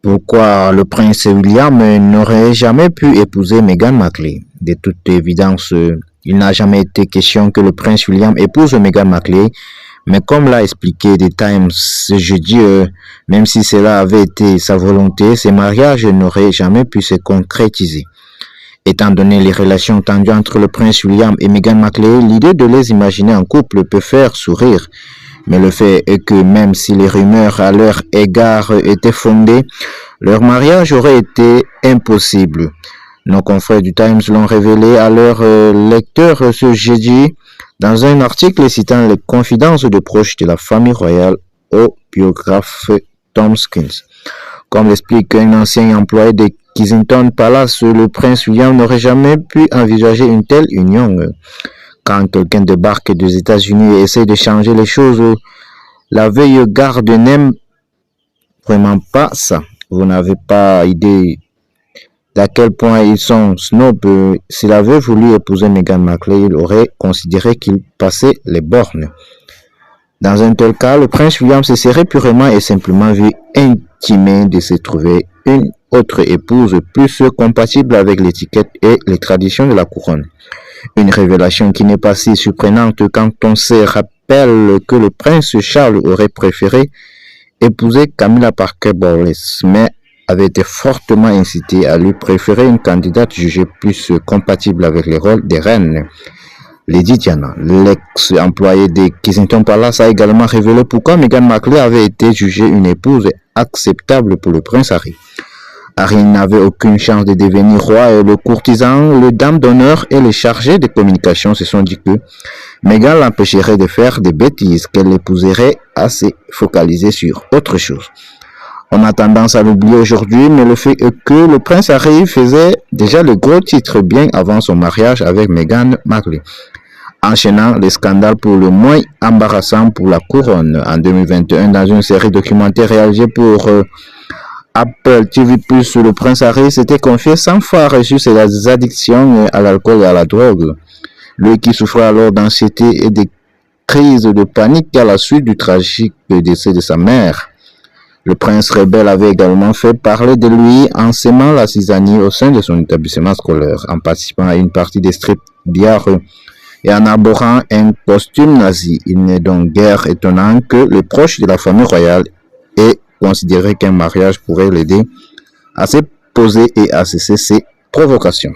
Pourquoi le prince William n'aurait jamais pu épouser Meghan Markle? De toute évidence, il n'a jamais été question que le prince William épouse Meghan Markle, mais comme l'a expliqué The Times ce jeudi, même si cela avait été sa volonté, ce mariage n'aurait jamais pu se concrétiser. Étant donné les relations tendues entre le prince William et Meghan Markle, l'idée de les imaginer en couple peut faire sourire. Mais le fait est que même si les rumeurs à leur égard étaient fondées, leur mariage aurait été impossible. Nos confrères du Times l'ont révélé à leurs lecteurs ce jeudi dans un article citant les confidences de proches de la famille royale au biographe Tom Skins. Comme l'explique un ancien employé de Kensington Palace, le prince William n'aurait jamais pu envisager une telle union. Quand quelqu'un débarque des États-Unis et essaie de changer les choses, la vieille garde n'aime vraiment pas ça. Vous n'avez pas idée d'à quel point ils sont snobs. S'il avait voulu épouser Meghan Markle, il aurait considéré qu'il passait les bornes. Dans un tel cas, le prince William se serait purement et simplement vu intimé de se trouver une autre épouse plus compatible avec l'étiquette et les traditions de la couronne. Une révélation qui n'est pas si surprenante quand on se rappelle que le prince Charles aurait préféré épouser Camilla Parker Bowles, mais avait été fortement incité à lui préférer une candidate jugée plus compatible avec les rôles des reines. Lady Diana, l'ex-employé de Kensington Palace, a également révélé pourquoi Meghan Markle avait été jugée une épouse acceptable pour le prince Harry. Harry n'avait aucune chance de devenir roi et le courtisan, le dame d'honneur et les chargés de communication se sont dit que Meghan l'empêcherait de faire des bêtises, qu'elle l'épouserait à se focaliser sur autre chose. On a tendance à l'oublier aujourd'hui, mais le fait est que le prince Harry faisait déjà le gros titre bien avant son mariage avec Meghan Markle, enchaînant les scandales pour le moins embarrassants pour la couronne. En 2021, dans une série documentaire réalisée pour Apple TV+, le prince Harry s'était confié 100 fois sur ses addictions à l'alcool et à la drogue. Lui qui souffrait alors d'anxiété et de crises de panique à la suite du tragique décès de sa mère. Le prince rebelle avait également fait parler de lui en sémant la zizanie au sein de son établissement scolaire, en participant à une partie des strip billard et en arborant un costume nazi. Il n'est donc guère étonnant que les proches de la famille royale aient considéré qu'un mariage pourrait l'aider à se poser et à cesser ses provocations.